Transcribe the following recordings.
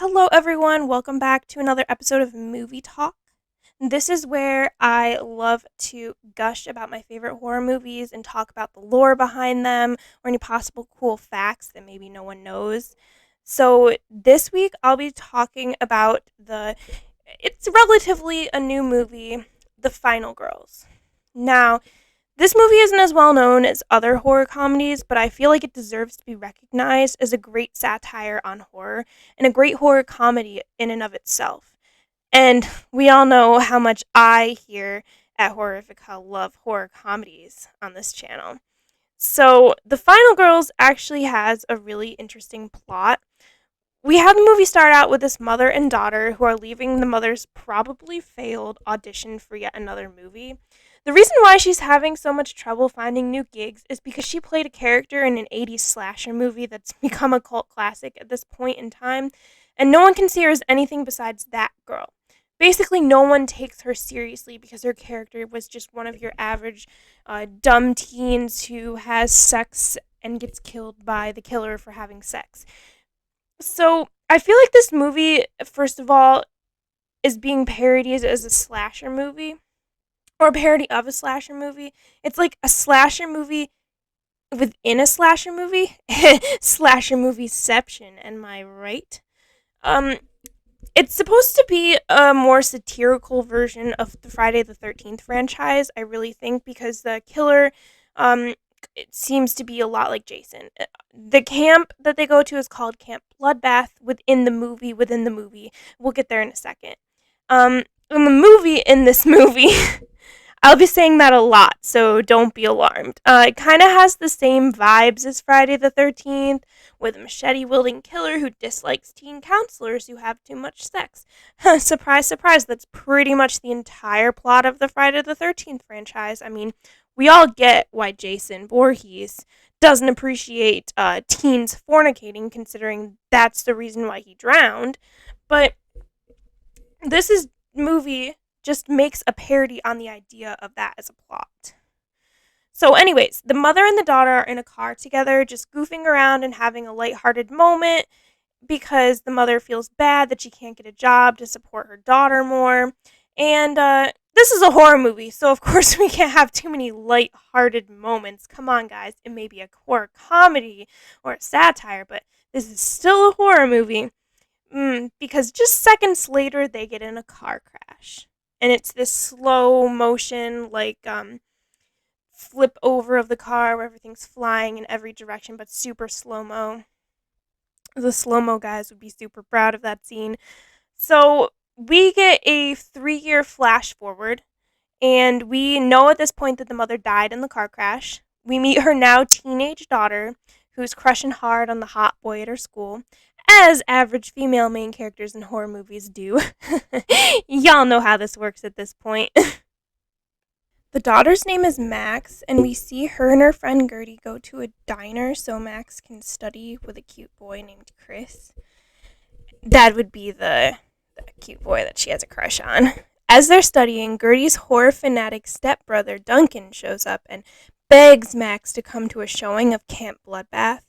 Hello, everyone. Welcome back to another episode of Movie Talk. This is where I love to gush about my favorite horror movies and talk about the lore behind them or any possible cool facts that maybe no one knows. So, this week I'll be talking about it's relatively a new movie, The Final Girls. Now, this movie isn't as well known as other horror comedies, but I feel like it deserves to be recognized as a great satire on horror and a great horror comedy in and of itself. And we all know how much I here at Horrifica love horror comedies on this channel. So, The Final Girls actually has a really interesting plot. We have the movie start out with this mother and daughter who are leaving the mother's probably failed audition for yet another movie. The reason why she's having so much trouble finding new gigs is because she played a character in an 80s slasher movie that's become a cult classic at this point in time, and no one can see her as anything besides that girl. Basically, no one takes her seriously because her character was just one of your average dumb teens who has sex and gets killed by the killer for having sex. So I feel like this movie, first of all, is being parodied as a slasher movie or a parody of a slasher movie. It's like a slasher movie within a slasher movie. Slasher movieception, am I right? Um, it's supposed to be a more satirical version of the Friday the 13th franchise, I really think, because the killer um, it seems to be a lot like Jason. The camp that they go to is called Camp Bloodbath within the movie. We'll get there in a second. In this movie, I'll be saying that a lot, so don't be alarmed. It kind of has the same vibes as Friday the 13th, with a machete-wielding killer who dislikes teen counselors who have too much sex. Surprise, surprise, that's pretty much the entire plot of the Friday the 13th franchise. I mean, we all get why Jason Voorhees doesn't appreciate teens fornicating, considering that's the reason why he drowned. But this movie just makes a parody on the idea of that as a plot. So, anyways, the mother and the daughter are in a car together, just goofing around and having a lighthearted moment because the mother feels bad that she can't get a job to support her daughter more. And this is a horror movie, so of course we can't have too many lighthearted moments. Come on, guys. It may be a horror comedy or a satire, but this is still a horror movie. Because just seconds later, they get in a car crash. And it's this slow motion, flip over of the car where everything's flying in every direction, but super slow mo. The slow mo guys would be super proud of that scene. So we get a 3-year flash forward, and we know at this point that the mother died in the car crash. We meet her now teenage daughter, who's crushing hard on the hot boy at her school, as average female main characters in horror movies do. Y'all know how this works at this point. The daughter's name is Max, and we see her and her friend Gertie go to a diner so Max can study with a cute boy named Chris. That would be the cute boy that she has a crush on. As they're studying, Gertie's horror fanatic stepbrother Duncan shows up and begs Max to come to a showing of Camp Bloodbath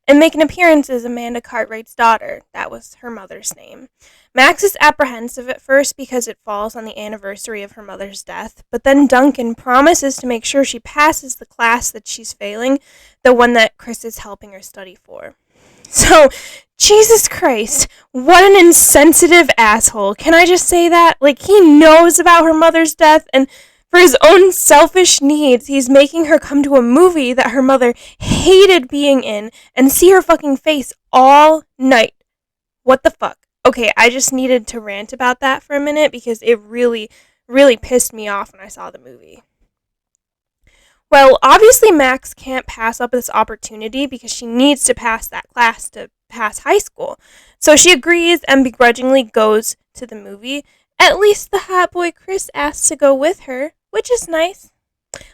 and make an appearance as Amanda Cartwright's daughter. That was her mother's name. Max is apprehensive at first because it falls on the anniversary of her mother's death, but then Duncan promises to make sure she passes the class that she's failing, the one that Chris is helping her study for. So, Jesus Christ, what an insensitive asshole. Can I just say that? Like, he knows about her mother's death, and for his own selfish needs, he's making her come to a movie that her mother hated being in and see her fucking face all night. What the fuck? Okay, I just needed to rant about that for a minute because it really, really pissed me off when I saw the movie. Well, obviously Max can't pass up this opportunity because she needs to pass that class to pass high school. So she agrees and begrudgingly goes to the movie. At least the hot boy Chris asks to go with her, which is nice.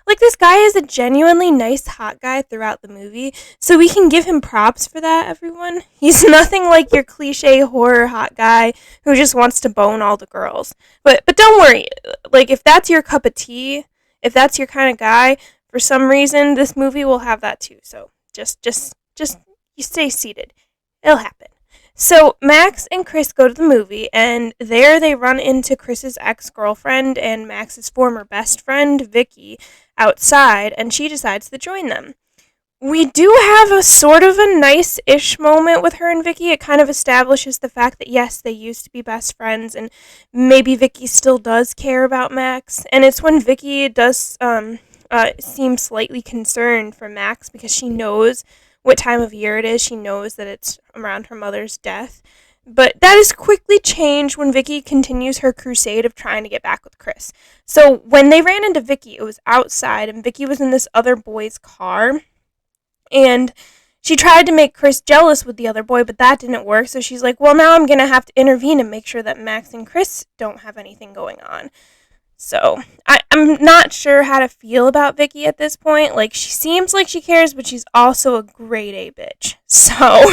Like, this guy is a genuinely nice hot guy throughout the movie, so we can give him props for that, everyone. He's nothing like your cliche horror hot guy who just wants to bone all the girls. But don't worry, like, if that's your cup of tea, if that's your kind of guy, for some reason, this movie will have that too. So just you stay seated. It'll happen. So Max and Chris go to the movie, and there they run into Chris's ex-girlfriend and Max's former best friend, Vicky, outside, and she decides to join them. We do have a sort of a nice-ish moment with her and Vicky. It kind of establishes the fact that yes, they used to be best friends, and maybe Vicky still does care about Max. And it's when Vicky does seem slightly concerned for Max because she knows what time of year it is. She knows that it's around her mother's death. But that is quickly changed when Vicky continues her crusade of trying to get back with Chris. So when they ran into Vicky, it was outside, and Vicky was in this other boy's car. And she tried to make Chris jealous with the other boy, but that didn't work. So she's like, well, now I'm going to have to intervene and make sure that Max and Chris don't have anything going on. So I'm not sure how to feel about Vicky at this point. Like, she seems like she cares, but she's also a grade A bitch. So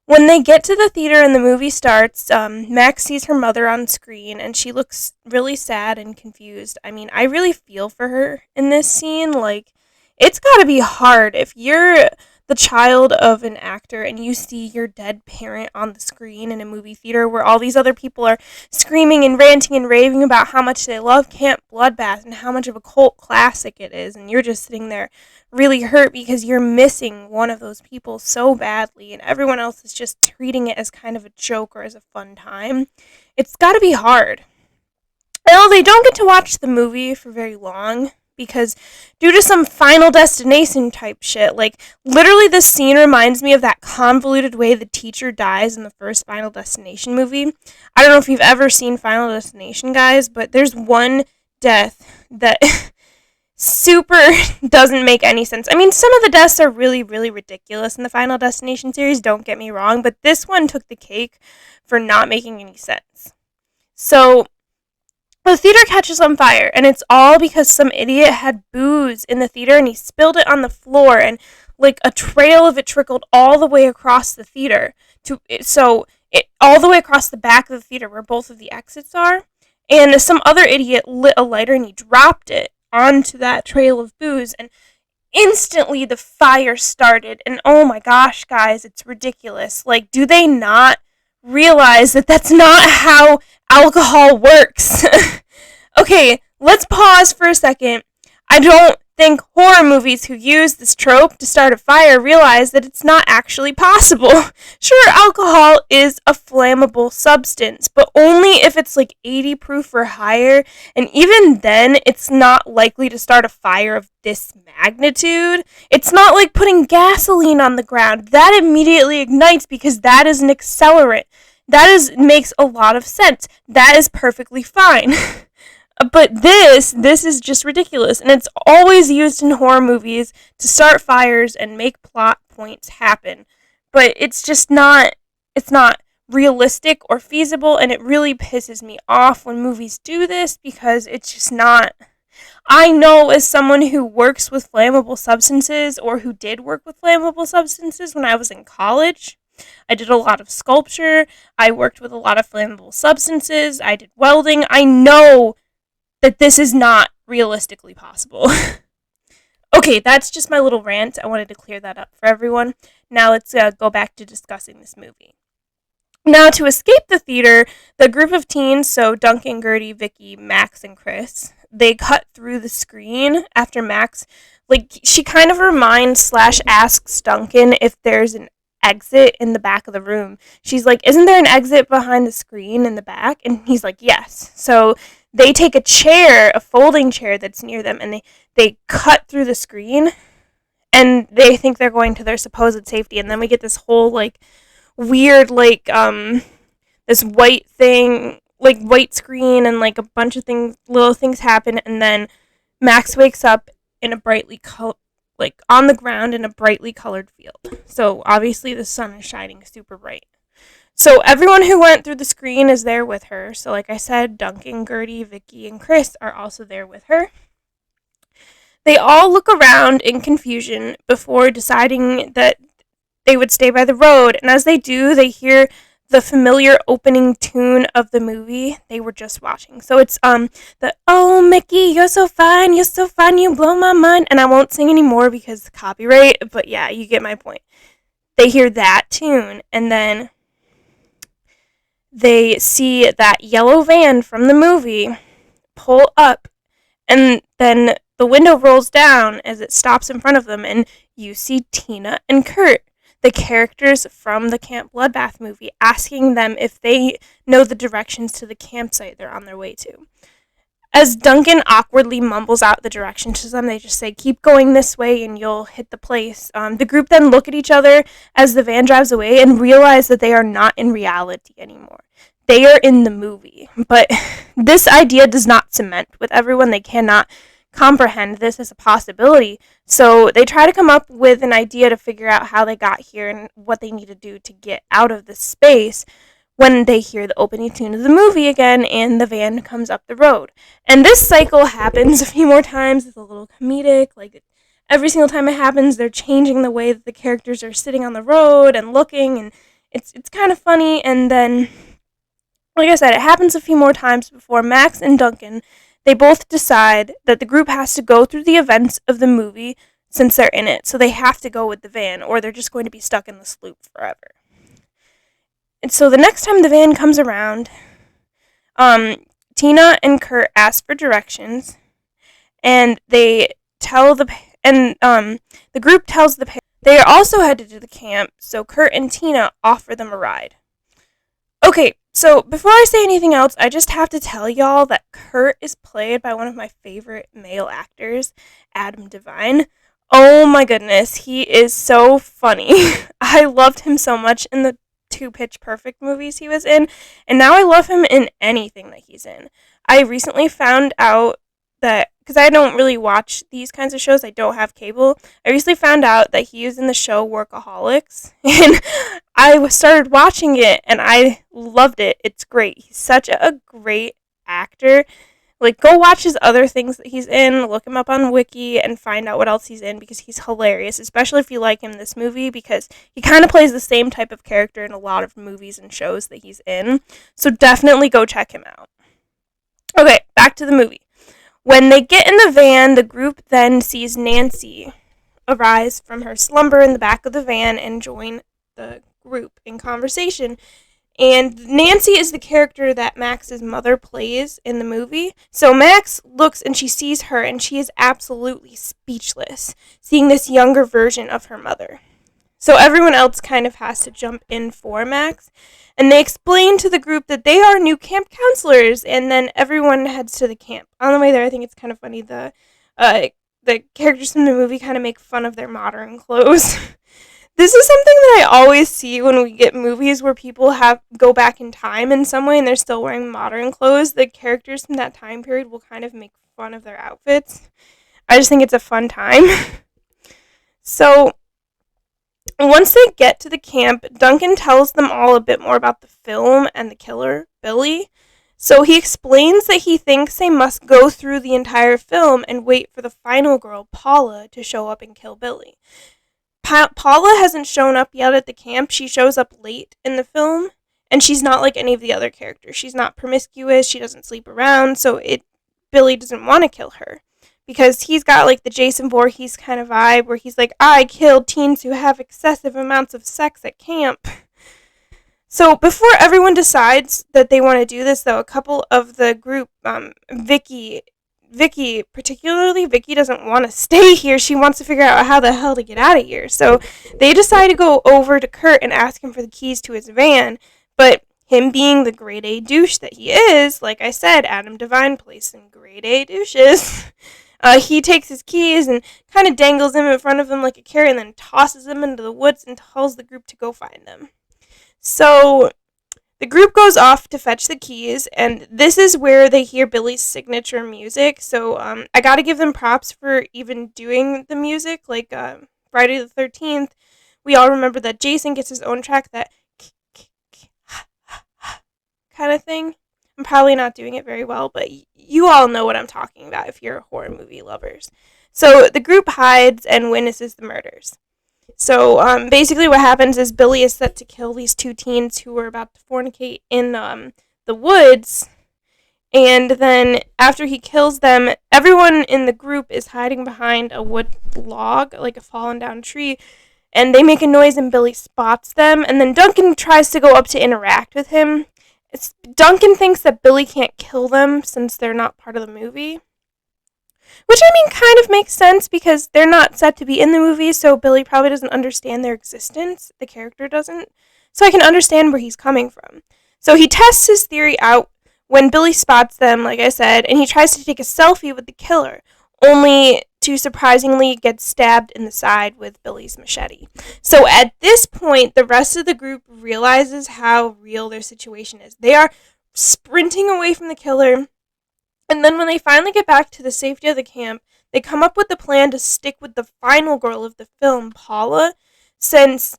when they get to the theater and the movie starts, Max sees her mother on screen, and she looks really sad and confused. I mean, I really feel for her in this scene. Like, it's gotta be hard if you're the child of an actor and you see your dead parent on the screen in a movie theater where all these other people are screaming and ranting and raving about how much they love Camp Bloodbath and how much of a cult classic it is, and you're just sitting there really hurt because you're missing one of those people so badly, and everyone else is just treating it as kind of a joke or as a fun time. It's gotta be hard. Well, they don't get to watch the movie for very long because due to some Final Destination type shit, like, literally this scene reminds me of that convoluted way the teacher dies in the first Final Destination movie. I don't know if you've ever seen Final Destination, guys, but there's one death that super doesn't make any sense. I mean, some of the deaths are really, really ridiculous in the Final Destination series, don't get me wrong, but this one took the cake for not making any sense. So the theater catches on fire, and it's all because some idiot had booze in the theater and he spilled it on the floor, and like a trail of it trickled all the way across the theater all the way across the back of the theater where both of the exits are. And some other idiot lit a lighter and he dropped it onto that trail of booze, and instantly the fire started. And oh my gosh, guys, it's ridiculous. Like, do they not realize that that's not how alcohol works? Okay, let's pause for a second. I don't think horror movies who use this trope to start a fire realize that it's not actually possible. Sure, alcohol is a flammable substance, but only if it's like 80 proof or higher, and even then, it's not likely to start a fire of this magnitude. It's not like putting gasoline on the ground. That immediately ignites because that is an accelerant. Makes a lot of sense. That is perfectly fine. But this is just ridiculous, and it's always used in horror movies to start fires and make plot points happen. But it's not realistic or feasible, and it really pisses me off when movies do this because it's just not. I know, as someone who works with flammable substances, or who did work with flammable substances when I was in college, I did a lot of sculpture, I worked with a lot of flammable substances, I did welding. I know that this is not realistically possible. Okay, that's just my little rant. I wanted to clear that up for everyone. Now let's go back to discussing this movie. Now, to escape the theater, the group of teens, so Duncan, Gertie, Vicky, Max, and Chris, they cut through the screen after Max, like, she kind of reminds/asks Duncan if there's an exit in the back of the room. She's like, isn't there an exit behind the screen in the back? And he's like, yes. So they take a folding chair that's near them, and they cut through the screen, and they think they're going to their supposed safety, and then we get this whole, like, weird, like, this white thing, like, white screen, and, like, a bunch of little things happen, and then Max wakes up in a on the ground in a brightly colored field. So, obviously, the sun is shining super bright. So everyone who went through the screen is there with her. So like I said, Duncan, Gertie, Vicky, and Chris are also there with her. They all look around in confusion before deciding that they would stay by the road. And as they do, they hear the familiar opening tune of the movie they were just watching. So it's the "Oh Mickey, you're so fine, you blow my mind." And I won't sing anymore because copyright, but yeah, you get my point. They hear that tune, and then they see that yellow van from the movie pull up, and then the window rolls down as it stops in front of them, and you see Tina and Kurt, the characters from the Camp Bloodbath movie, asking them if they know the directions to the campsite they're on their way to. As Duncan awkwardly mumbles out the directions to them, they just say, "Keep going this way and you'll hit the place." The group then look at each other as the van drives away and realize that they are not in reality anymore. They are in the movie. But this idea does not cement with everyone. They cannot comprehend this as a possibility. So they try to come up with an idea to figure out how they got here and what they need to do to get out of this space when they hear the opening tune of the movie again and the van comes up the road. And this cycle happens a few more times. It's a little comedic. Like, every single time it happens, they're changing the way that the characters are sitting on the road and looking, and it's kind of funny. And then, like I said, it happens a few more times before Max and Duncan, they both decide that the group has to go through the events of the movie since they're in it. So they have to go with the van, or they're just going to be stuck in the sloop forever. And so the next time the van comes around, Tina and Kurt ask for directions, and they tell the group tells the parents they are also headed to the camp. So Kurt and Tina offer them a ride. Okay, so before I say anything else, I just have to tell y'all that Kurt is played by one of my favorite male actors, Adam Devine. Oh my goodness, he is so funny. I loved him so much in the 2 Pitch Perfect movies he was in, and now I love him in anything that he's in. I recently found out that, because I don't really watch these kinds of shows, I don't have cable, I recently found out that he was in the show Workaholics, and I started watching it, and I loved it. It's great. He's such a great actor. Like, go watch his other things that he's in, look him up on Wiki, and find out what else he's in, because he's hilarious, especially if you like him in this movie, because he kind of plays the same type of character in a lot of movies and shows that he's in. So definitely go check him out. Okay, back to the movie. When they get in the van, the group then sees Nancy arise from her slumber in the back of the van and join the group in conversation. And Nancy is the character that Max's mother plays in the movie. So Max looks and she sees her and she is absolutely speechless, seeing this younger version of her mother. So everyone else kind of has to jump in for Max. And they explain to the group that they are new camp counselors, and then everyone heads to the camp. On the way there, I think it's kind of funny. The characters in the movie kind of make fun of their modern clothes. This is something that I always see when we get movies where people go back in time in some way and they're still wearing modern clothes. The characters from that time period will kind of make fun of their outfits. I just think it's a fun time. So once they get to the camp, Duncan tells them all a bit more about the film and the killer, Billy. So he explains that he thinks they must go through the entire film and wait for the final girl, Paula, to show up and kill Billy. Paula hasn't shown up yet at the camp. She shows up late in the film, and she's not like any of the other characters. She's not promiscuous. She doesn't sleep around, so Billy doesn't want to kill her because he's got like the Jason Voorhees kind of vibe where he's like, I killed teens who have excessive amounts of sex at camp. So before everyone decides that they want to do this, though, a couple of the group, Vicky particularly, Vicky doesn't want to stay here. She wants to figure out how the hell to get out of here. So they decide to go over to Kurt and ask him for the keys to his van. But him being the grade A douche that he is, like I said, Adam Devine plays some grade A douches. He takes his keys and kind of dangles them in front of him like a carrot and then tosses them into the woods and tells the group to go find them. So the group goes off to fetch the keys, and this is where they hear Billy's signature music. So I got to give them props for even doing the music. Like Friday the 13th, we all remember that Jason gets his own track, that kind of thing. I'm probably not doing it very well, but you all know what I'm talking about if you're horror movie lovers. So the group hides and witnesses the murders. So basically what happens is Billy is set to kill these 2 teens who were about to fornicate in the woods. And then after he kills them, everyone in the group is hiding behind a wood log, like a fallen down tree. And they make a noise and Billy spots them. And then Duncan tries to go up to interact with him. Duncan thinks that Billy can't kill them since they're not part of the movie. Which, I mean, kind of makes sense because they're not set to be in the movie, so Billy probably doesn't understand their existence. The character doesn't. So I can understand where he's coming from. So he tests his theory out when Billy spots them, like I said, and he tries to take a selfie with the killer, only to surprisingly get stabbed in the side with Billy's machete. So at this point, the rest of the group realizes how real their situation is. They are sprinting away from the killer. And then when they finally get back to the safety of the camp, they come up with the plan to stick with the final girl of the film, Paula, since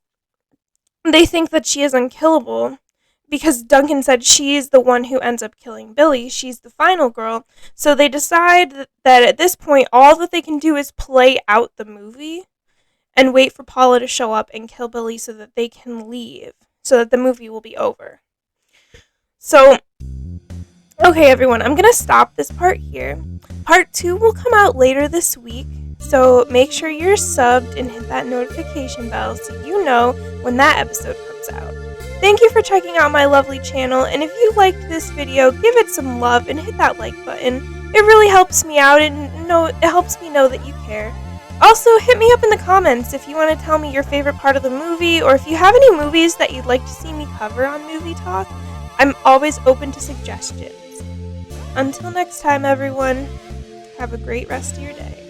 they think that she is unkillable. Because Duncan said she's the one who ends up killing Billy. She's the final girl. So they decide that at this point, all that they can do is play out the movie and wait for Paula to show up and kill Billy so that they can leave. So that the movie will be over. So, okay, everyone, I'm going to stop this part here. Part 2 will come out later this week, so make sure you're subbed and hit that notification bell so you know when that episode comes out. Thank you for checking out my lovely channel, and if you liked this video, give it some love and hit that like button. It really helps me out, and it helps me know that you care. Also, hit me up in the comments if you want to tell me your favorite part of the movie, or if you have any movies that you'd like to see me cover on Movie Talk. I'm always open to suggestions. Until next time, everyone, have a great rest of your day.